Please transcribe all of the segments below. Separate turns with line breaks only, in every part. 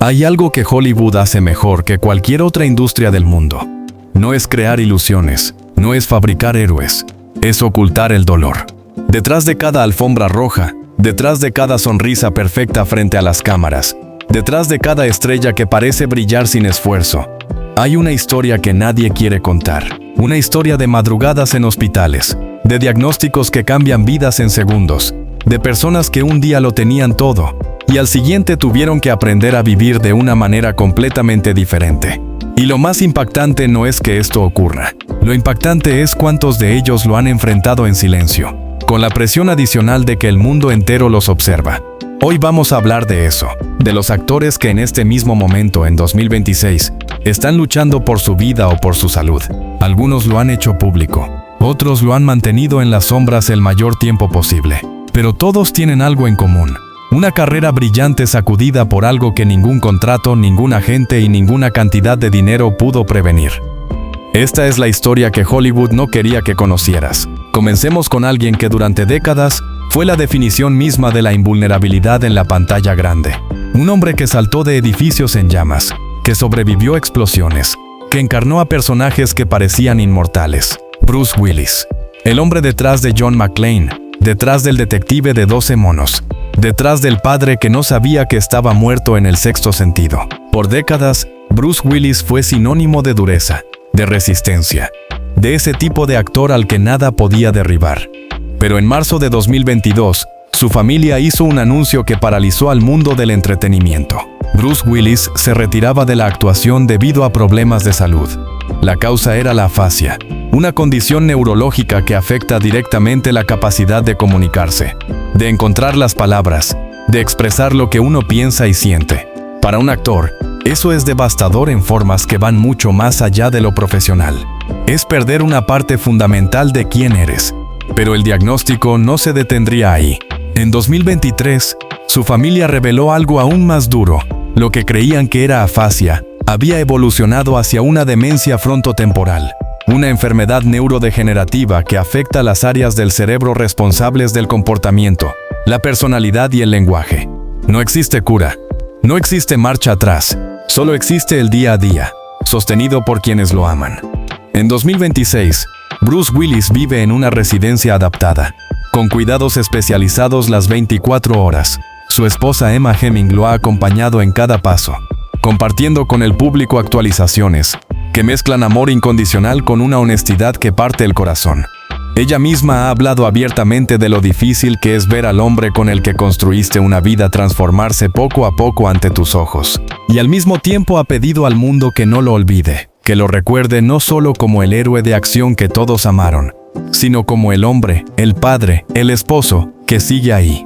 Hay algo que Hollywood hace mejor que cualquier otra industria del mundo. No es crear ilusiones, no es fabricar héroes, es ocultar el dolor. Detrás de cada alfombra roja, detrás de cada sonrisa perfecta frente a las cámaras, detrás de cada estrella que parece brillar sin esfuerzo, hay una historia que nadie quiere contar. Una historia de madrugadas en hospitales, de diagnósticos que cambian vidas en segundos, de personas que un día lo tenían todo y al siguiente tuvieron que aprender a vivir de una manera completamente diferente. Y lo más impactante no es que esto ocurra. Lo impactante es cuántos de ellos lo han enfrentado en silencio, con la presión adicional de que el mundo entero los observa. Hoy vamos a hablar de eso, de los actores que en este mismo momento, en 2026, están luchando por su vida o por su salud. Algunos lo han hecho público, otros lo han mantenido en las sombras el mayor tiempo posible. Pero todos tienen algo en común. Una carrera brillante sacudida por algo que ningún contrato, ningún agente y ninguna cantidad de dinero pudo prevenir. Esta es la historia que Hollywood no quería que conocieras. Comencemos con alguien que durante décadas fue la definición misma de la invulnerabilidad en la pantalla grande. Un hombre que saltó de edificios en llamas, que sobrevivió a explosiones, que encarnó a personajes que parecían inmortales. Bruce Willis. El hombre detrás de John McClane, detrás del detective de 12 monos, detrás del padre que no sabía que estaba muerto en El Sexto Sentido. Por décadas, Bruce Willis fue sinónimo de dureza, de resistencia, de ese tipo de actor al que nada podía derribar. Pero en marzo de 2022, su familia hizo un anuncio que paralizó al mundo del entretenimiento. Bruce Willis se retiraba de la actuación debido a problemas de salud. La causa era la afasia, una condición neurológica que afecta directamente la capacidad de comunicarse, de encontrar las palabras, de expresar lo que uno piensa y siente. Para un actor, eso es devastador en formas que van mucho más allá de lo profesional. Es perder una parte fundamental de quién eres. Pero el diagnóstico no se detendría ahí. En 2023, su familia reveló algo aún más duro. Lo que creían que era afasia había evolucionado hacia una demencia frontotemporal, una enfermedad neurodegenerativa que afecta las áreas del cerebro responsables del comportamiento, la personalidad y el lenguaje. No existe cura, no existe marcha atrás, solo existe el día a día, sostenido por quienes lo aman. En 2026, Bruce Willis vive en una residencia adaptada, con cuidados especializados las 24 horas. Su esposa Emma Heming lo ha acompañado en cada paso, compartiendo con el público actualizaciones que mezclan amor incondicional con una honestidad que parte el corazón. Ella misma ha hablado abiertamente de lo difícil que es ver al hombre con el que construiste una vida transformarse poco a poco ante tus ojos. Y al mismo tiempo ha pedido al mundo que no lo olvide, que lo recuerde no solo como el héroe de acción que todos amaron, sino como el hombre, el padre, el esposo, que sigue ahí.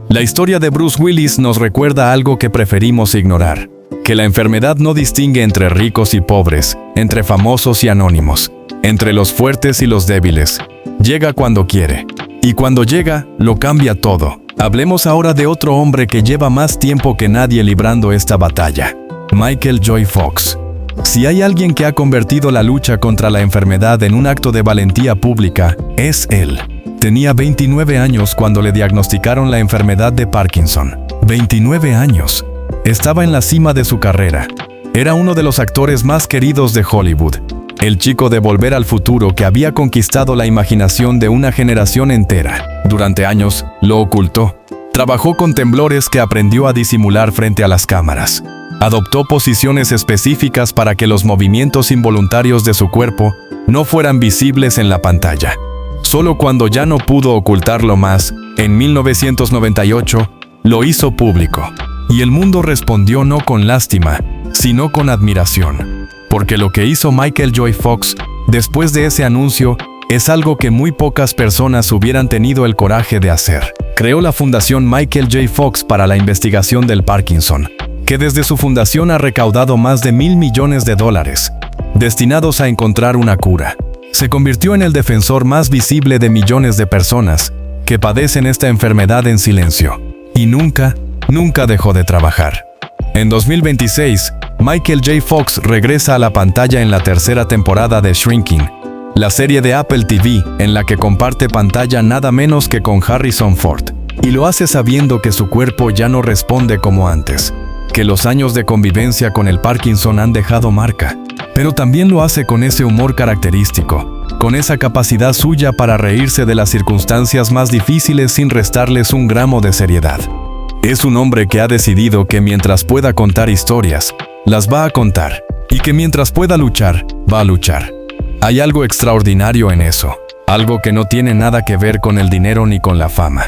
La historia de Bruce Willis nos recuerda algo que preferimos ignorar, que la enfermedad no distingue entre ricos y pobres, entre famosos y anónimos, entre los fuertes y los débiles. Llega cuando quiere, y cuando llega, lo cambia todo. Hablemos ahora de otro hombre que lleva más tiempo que nadie librando esta batalla, Michael J. Fox. Si hay alguien que ha convertido la lucha contra la enfermedad en un acto de valentía pública, es él. Tenía 29 años cuando le diagnosticaron la enfermedad de Parkinson. 29 años. Estaba en la cima de su carrera. Era uno de los actores más queridos de Hollywood. El chico de Volver al Futuro que había conquistado la imaginación de una generación entera. Durante años, lo ocultó. Trabajó con temblores que aprendió a disimular frente a las cámaras. Adoptó posiciones específicas para que los movimientos involuntarios de su cuerpo no fueran visibles en la pantalla. Solo cuando ya no pudo ocultarlo más, en 1998, lo hizo público. Y el mundo respondió no con lástima, sino con admiración. Porque lo que hizo Michael J. Fox después de ese anuncio es algo que muy pocas personas hubieran tenido el coraje de hacer. Creó la Fundación Michael J. Fox para la investigación del Parkinson, que desde su fundación ha recaudado más de $1.000 millones, destinados a encontrar una cura. Se convirtió en el defensor más visible de millones de personas que padecen esta enfermedad en silencio. Y nunca dejó de trabajar. En 2026, Michael J. Fox regresa a la pantalla en la tercera temporada de Shrinking, la serie de Apple TV en la que comparte pantalla nada menos que con Harrison Ford. Y lo hace sabiendo que su cuerpo ya no responde como antes, que los años de convivencia con el Parkinson han dejado marca, pero también lo hace con ese humor característico, con esa capacidad suya para reírse de las circunstancias más difíciles sin restarles un gramo de seriedad. Es un hombre que ha decidido que mientras pueda contar historias, las va a contar, y que mientras pueda luchar, va a luchar. Hay algo extraordinario en eso, algo que no tiene nada que ver con el dinero ni con la fama.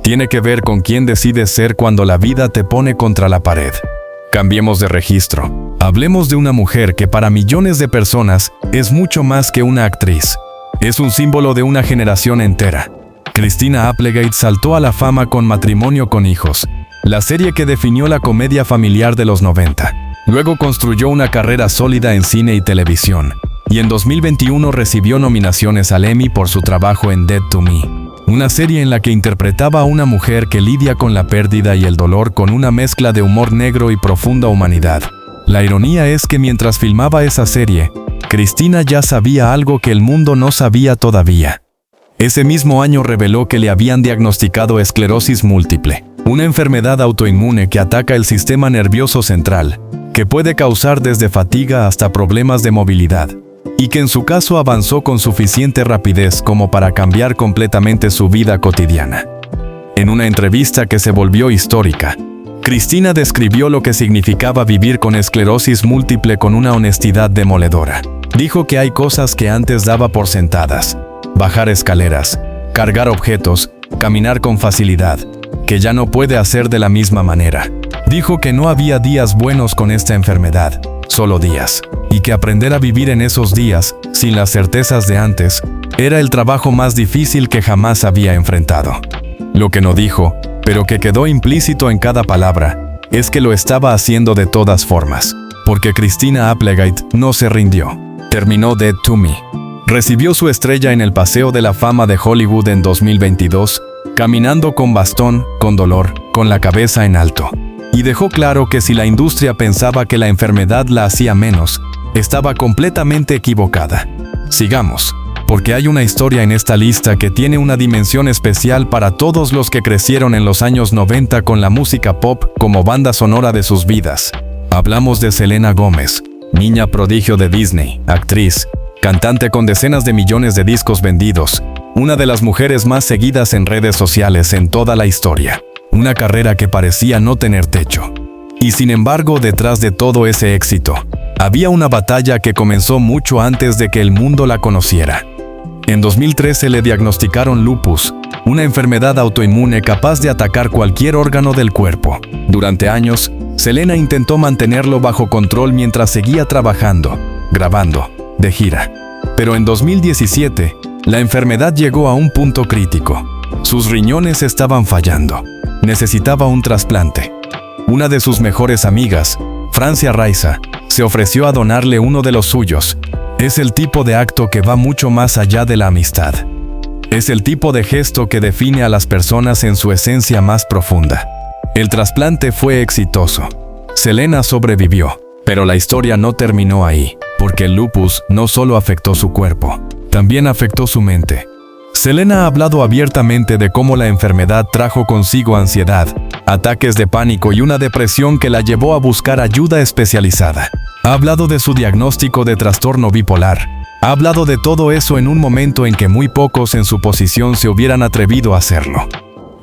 Tiene que ver con quién decides ser cuando la vida te pone contra la pared. Cambiemos de registro. Hablemos de una mujer que para millones de personas es mucho más que una actriz. Es un símbolo de una generación entera. Christina Applegate saltó a la fama con Matrimonio con hijos, la serie que definió la comedia familiar de los 90. Luego construyó una carrera sólida en cine y televisión, y en 2021 recibió nominaciones al Emmy por su trabajo en Dead to Me, una serie en la que interpretaba a una mujer que lidia con la pérdida y el dolor con una mezcla de humor negro y profunda humanidad. La ironía es que mientras filmaba esa serie, Christina ya sabía algo que el mundo no sabía todavía. Ese mismo año reveló que le habían diagnosticado esclerosis múltiple, una enfermedad autoinmune que ataca el sistema nervioso central, que puede causar desde fatiga hasta problemas de movilidad, y que en su caso avanzó con suficiente rapidez como para cambiar completamente su vida cotidiana. En una entrevista que se volvió histórica, Christina describió lo que significaba vivir con esclerosis múltiple con una honestidad demoledora. Dijo que hay cosas que antes daba por sentadas: bajar escaleras, cargar objetos, caminar con facilidad, que ya no puede hacer de la misma manera. Dijo que no había días buenos con esta enfermedad, solo días, y que aprender a vivir en esos días, sin las certezas de antes, era el trabajo más difícil que jamás había enfrentado. Lo que no dijo, pero que quedó implícito en cada palabra, es que lo estaba haciendo de todas formas, porque Christina Applegate no se rindió. Terminó Dead to Me. Recibió su estrella en el Paseo de la Fama de Hollywood en 2022, caminando con bastón, con dolor, con la cabeza en alto. Y dejó claro que si la industria pensaba que la enfermedad la hacía menos, estaba completamente equivocada. Sigamos, porque hay una historia en esta lista que tiene una dimensión especial para todos los que crecieron en los años 90 con la música pop como banda sonora de sus vidas. Hablamos de Selena Gomez, niña prodigio de Disney, actriz, cantante con decenas de millones de discos vendidos, una de las mujeres más seguidas en redes sociales en toda la historia. Una carrera que parecía no tener techo. Y sin embargo, detrás de todo ese éxito, había una batalla que comenzó mucho antes de que el mundo la conociera. En 2013 le diagnosticaron lupus, una enfermedad autoinmune capaz de atacar cualquier órgano del cuerpo. Durante años, Selena intentó mantenerlo bajo control mientras seguía trabajando, grabando, de gira. Pero en 2017, la enfermedad llegó a un punto crítico. Sus riñones estaban fallando. Necesitaba un trasplante. Una de sus mejores amigas, Francia Raisa, se ofreció a donarle uno de los suyos. Es el tipo de acto que va mucho más allá de la amistad. Es el tipo de gesto que define a las personas en su esencia más profunda. El trasplante fue exitoso. Selena sobrevivió, pero la historia no terminó ahí, porque el lupus no solo afectó su cuerpo, también afectó su mente. Selena ha hablado abiertamente de cómo la enfermedad trajo consigo ansiedad, ataques de pánico y una depresión que la llevó a buscar ayuda especializada. Ha hablado de su diagnóstico de trastorno bipolar. Ha hablado de todo eso en un momento en que muy pocos en su posición se hubieran atrevido a hacerlo.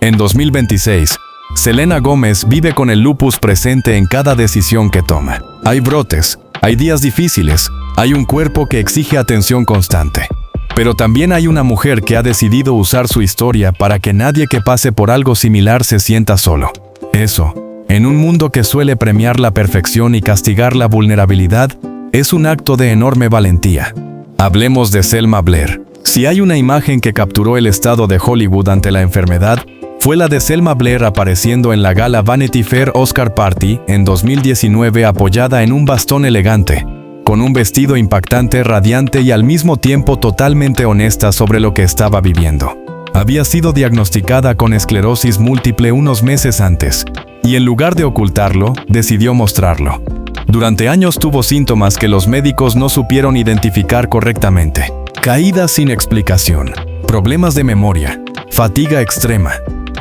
En 2026, Selena Gomez vive con el lupus presente en cada decisión que toma. Hay brotes, hay días difíciles, hay un cuerpo que exige atención constante. Pero también hay una mujer que ha decidido usar su historia para que nadie que pase por algo similar se sienta solo. Eso, en un mundo que suele premiar la perfección y castigar la vulnerabilidad, es un acto de enorme valentía. Hablemos de Selma Blair. Si hay una imagen que capturó el estado de Hollywood ante la enfermedad, fue la de Selma Blair apareciendo en la gala Vanity Fair Oscar Party en 2019 apoyada en un bastón elegante, con un vestido impactante, radiante y al mismo tiempo totalmente honesta sobre lo que estaba viviendo. Había sido diagnosticada con esclerosis múltiple unos meses antes, y en lugar de ocultarlo, decidió mostrarlo. Durante años tuvo síntomas que los médicos no supieron identificar correctamente. Caídas sin explicación, problemas de memoria, fatiga extrema.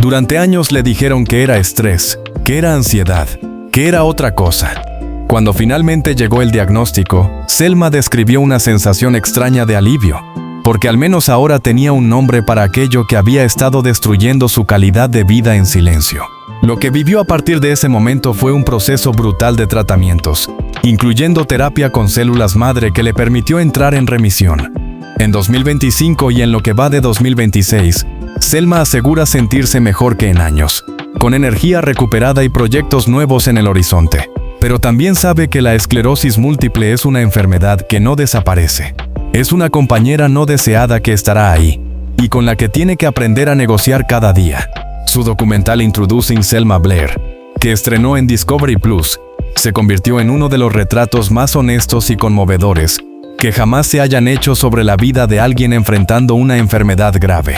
Durante años le dijeron que era estrés, que era ansiedad, que era otra cosa. Cuando finalmente llegó el diagnóstico, Selma describió una sensación extraña de alivio, porque al menos ahora tenía un nombre para aquello que había estado destruyendo su calidad de vida en silencio. Lo que vivió a partir de ese momento fue un proceso brutal de tratamientos, incluyendo terapia con células madre que le permitió entrar en remisión. En 2025 y en lo que va de 2026, Selma asegura sentirse mejor que en años, con energía recuperada y proyectos nuevos en el horizonte. Pero también sabe que la esclerosis múltiple es una enfermedad que no desaparece. Es una compañera no deseada que estará ahí, y con la que tiene que aprender a negociar cada día. Su documental Introducing Selma Blair, que estrenó en Discovery Plus, se convirtió en uno de los retratos más honestos y conmovedores que jamás se hayan hecho sobre la vida de alguien enfrentando una enfermedad grave.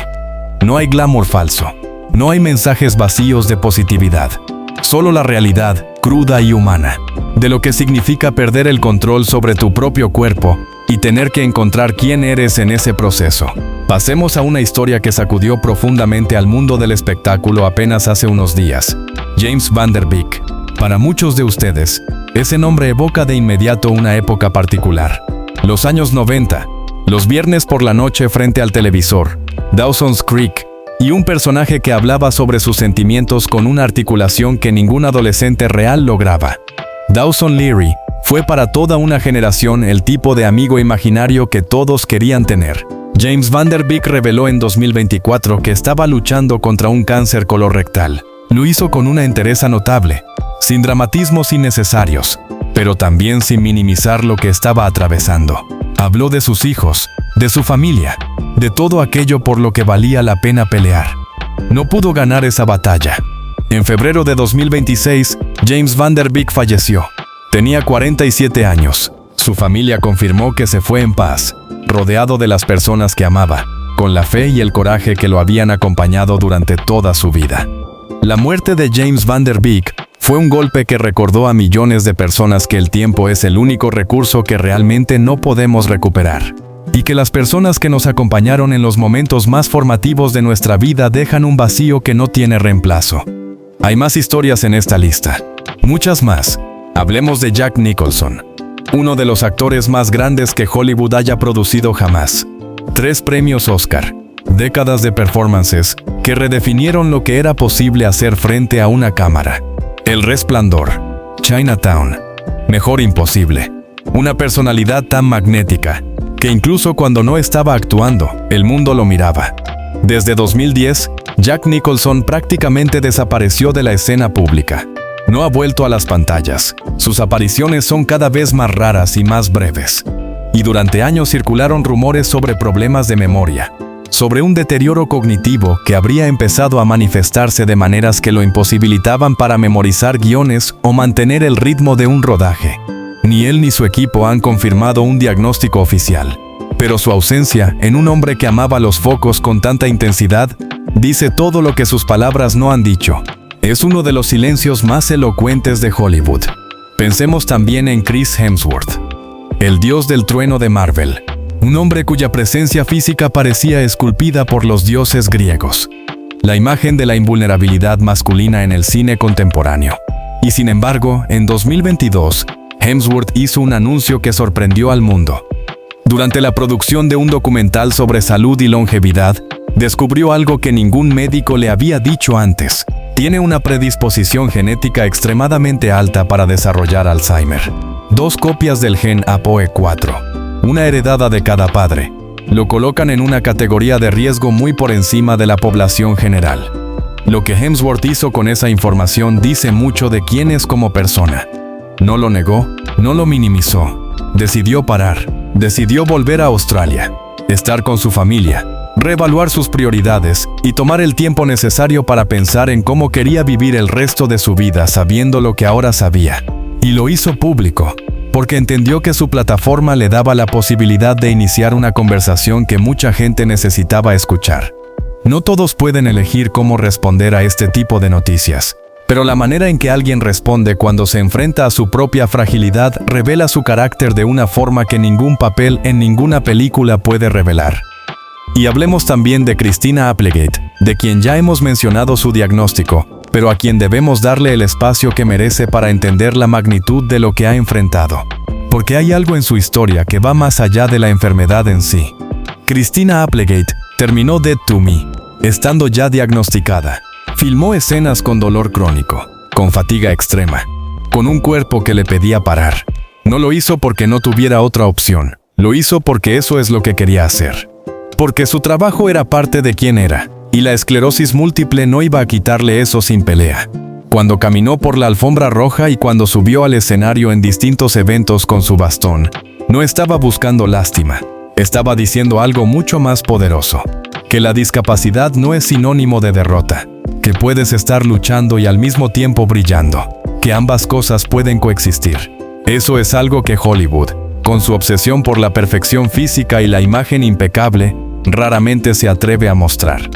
No hay glamour falso, no hay mensajes vacíos de positividad, solo la realidad cruda y humana, de lo que significa perder el control sobre tu propio cuerpo y tener que encontrar quién eres en ese proceso. Pasemos a una historia que sacudió profundamente al mundo del espectáculo apenas hace unos días. James Van Der Beek. Para muchos de ustedes, ese nombre evoca de inmediato una época particular. Los años 90, los viernes por la noche frente al televisor, Dawson's Creek, y un personaje que hablaba sobre sus sentimientos con una articulación que ningún adolescente real lograba. Dawson Leary fue para toda una generación el tipo de amigo imaginario que todos querían tener. James Van Der Beek reveló en 2024 que estaba luchando contra un cáncer colorectal. Lo hizo con una entereza notable, sin dramatismos innecesarios, pero también sin minimizar lo que estaba atravesando. Habló de sus hijos, de su familia, de todo aquello por lo que valía la pena pelear. No pudo ganar esa batalla. En febrero de 2026, James Van Der Beek falleció. Tenía 47 años. Su familia confirmó que se fue en paz, rodeado de las personas que amaba, con la fe y el coraje que lo habían acompañado durante toda su vida. La muerte de James Van Der Beek fue un golpe que recordó a millones de personas que el tiempo es el único recurso que realmente no podemos recuperar, y que las personas que nos acompañaron en los momentos más formativos de nuestra vida dejan un vacío que no tiene reemplazo. Hay más historias en esta lista, muchas más. Hablemos de Jack Nicholson, uno de los actores más grandes que Hollywood haya producido jamás. 3 premios Oscar, décadas de performances que redefinieron lo que era posible hacer frente a una cámara. El Resplandor, Chinatown, Mejor Imposible. Una personalidad tan magnética que incluso cuando no estaba actuando, el mundo lo miraba. Desde 2010, Jack Nicholson prácticamente desapareció de la escena pública. No ha vuelto a las pantallas. Sus apariciones son cada vez más raras y más breves. Y durante años circularon rumores sobre problemas de memoria, sobre un deterioro cognitivo que habría empezado a manifestarse de maneras que lo imposibilitaban para memorizar guiones o mantener el ritmo de un rodaje. Ni él ni su equipo han confirmado un diagnóstico oficial, pero su ausencia, en un hombre que amaba los focos con tanta intensidad, dice todo lo que sus palabras no han dicho. Es uno de los silencios más elocuentes de Hollywood. Pensemos también en Chris Hemsworth, el dios del trueno de Marvel, un hombre cuya presencia física parecía esculpida por los dioses griegos, la imagen de la invulnerabilidad masculina en el cine contemporáneo. Y sin embargo, en 2022, Hemsworth hizo un anuncio que sorprendió al mundo. Durante la producción de un documental sobre salud y longevidad, descubrió algo que ningún médico le había dicho antes. Tiene una predisposición genética extremadamente alta para desarrollar Alzheimer. 2 copias del gen APOE4, una heredada de cada padre, lo colocan en una categoría de riesgo muy por encima de la población general. Lo que Hemsworth hizo con esa información dice mucho de quién es como persona. No lo negó, no lo minimizó. Decidió parar, decidió volver a Australia, estar con su familia, reevaluar sus prioridades y tomar el tiempo necesario para pensar en cómo quería vivir el resto de su vida sabiendo lo que ahora sabía. Y lo hizo público, porque entendió que su plataforma le daba la posibilidad de iniciar una conversación que mucha gente necesitaba escuchar. No todos pueden elegir cómo responder a este tipo de noticias, pero la manera en que alguien responde cuando se enfrenta a su propia fragilidad revela su carácter de una forma que ningún papel en ninguna película puede revelar. Y hablemos también de Christina Applegate, de quien ya hemos mencionado su diagnóstico, pero a quien debemos darle el espacio que merece para entender la magnitud de lo que ha enfrentado. Porque hay algo en su historia que va más allá de la enfermedad en sí. Christina Applegate terminó Dead to Me, estando ya diagnosticada. Filmó escenas con dolor crónico, con fatiga extrema, con un cuerpo que le pedía parar. No lo hizo porque no tuviera otra opción, lo hizo porque eso es lo que quería hacer. Porque su trabajo era parte de quién era, y la esclerosis múltiple no iba a quitarle eso sin pelea. Cuando caminó por la alfombra roja y cuando subió al escenario en distintos eventos con su bastón, no estaba buscando lástima, estaba diciendo algo mucho más poderoso, que la discapacidad no es sinónimo de derrota, que puedes estar luchando y al mismo tiempo brillando, que ambas cosas pueden coexistir. Eso es algo que Hollywood, con su obsesión por la perfección física y la imagen impecable, raramente se atreve a mostrar.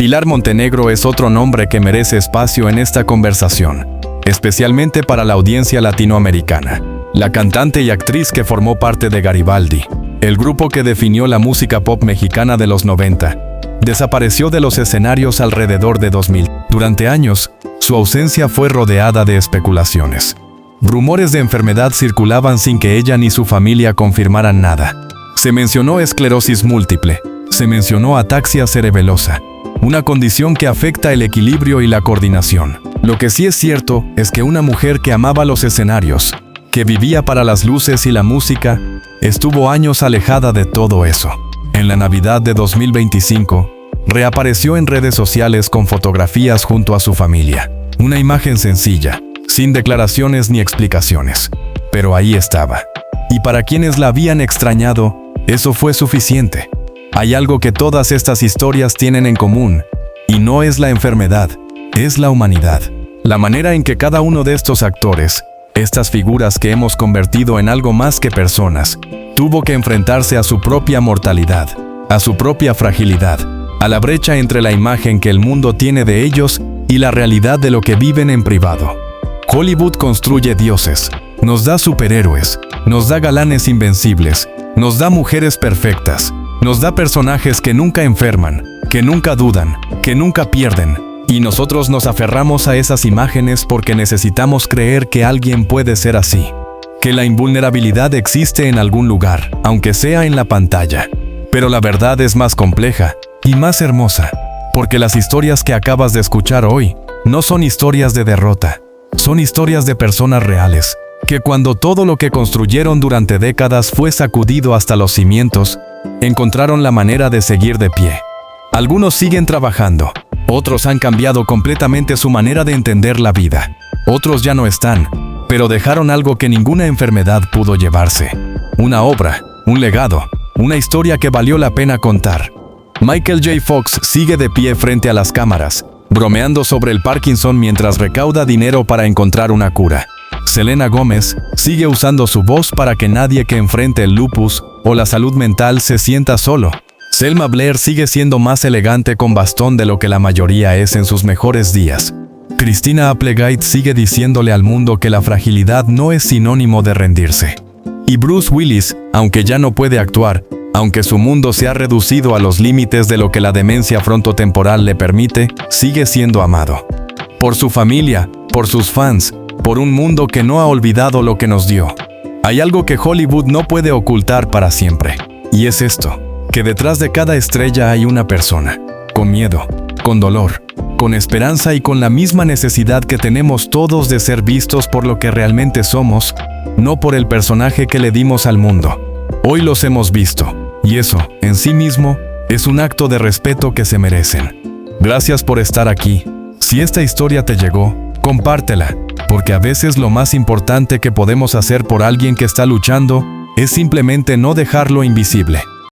Pilar Montenegro es otro nombre que merece espacio en esta conversación, especialmente para la audiencia latinoamericana. La cantante y actriz que formó parte de Garibaldi, el grupo que definió la música pop mexicana de los 90, desapareció de los escenarios alrededor de 2000. Durante años, su ausencia fue rodeada de especulaciones. Rumores de enfermedad circulaban sin que ella ni su familia confirmaran nada. Se mencionó esclerosis múltiple, se mencionó ataxia cerebelosa, una condición que afecta el equilibrio y la coordinación. Lo que sí es cierto es que una mujer que amaba los escenarios, que vivía para las luces y la música, estuvo años alejada de todo eso. En la Navidad de 2025, reapareció en redes sociales con fotografías junto a su familia. Una imagen sencilla, sin declaraciones ni explicaciones. Pero ahí estaba. Y para quienes la habían extrañado, eso fue suficiente. Hay algo que todas estas historias tienen en común, y no es la enfermedad, es la humanidad. La manera en que cada uno de estos actores, estas figuras que hemos convertido en algo más que personas, tuvo que enfrentarse a su propia mortalidad, a su propia fragilidad, a la brecha entre la imagen que el mundo tiene de ellos y la realidad de lo que viven en privado. Hollywood construye dioses, nos da superhéroes, nos da galanes invencibles, nos da mujeres perfectas, nos da personajes que nunca enferman, que nunca dudan, que nunca pierden, y nosotros nos aferramos a esas imágenes porque necesitamos creer que alguien puede ser así, que la invulnerabilidad existe en algún lugar, aunque sea en la pantalla. Pero la verdad es más compleja y más hermosa, porque las historias que acabas de escuchar hoy no son historias de derrota, son historias de personas reales, que cuando todo lo que construyeron durante décadas fue sacudido hasta los cimientos, encontraron la manera de seguir de pie. Algunos siguen trabajando, otros han cambiado completamente su manera de entender la vida, otros ya no están, pero dejaron algo que ninguna enfermedad pudo llevarse. Una obra, un legado, una historia que valió la pena contar. Michael J. Fox sigue de pie frente a las cámaras, bromeando sobre el Parkinson mientras recauda dinero para encontrar una cura. Selena Gómez sigue usando su voz para que nadie que enfrente el lupus o la salud mental se sienta solo. Selma Blair sigue siendo más elegante con bastón de lo que la mayoría es en sus mejores días. Christina Applegate sigue diciéndole al mundo que la fragilidad no es sinónimo de rendirse. Y Bruce Willis, aunque ya no puede actuar, aunque su mundo se ha reducido a los límites de lo que la demencia frontotemporal le permite, sigue siendo amado. Por su familia, por sus fans, por un mundo que no ha olvidado lo que nos dio. Hay algo que Hollywood no puede ocultar para siempre. Y es esto, que detrás de cada estrella hay una persona, con miedo, con dolor, con esperanza y con la misma necesidad que tenemos todos de ser vistos por lo que realmente somos, no por el personaje que le dimos al mundo. Hoy los hemos visto, y eso, en sí mismo, es un acto de respeto que se merecen. Gracias por estar aquí. Si esta historia te llegó, compártela, porque a veces lo más importante que podemos hacer por alguien que está luchando es simplemente no dejarlo invisible.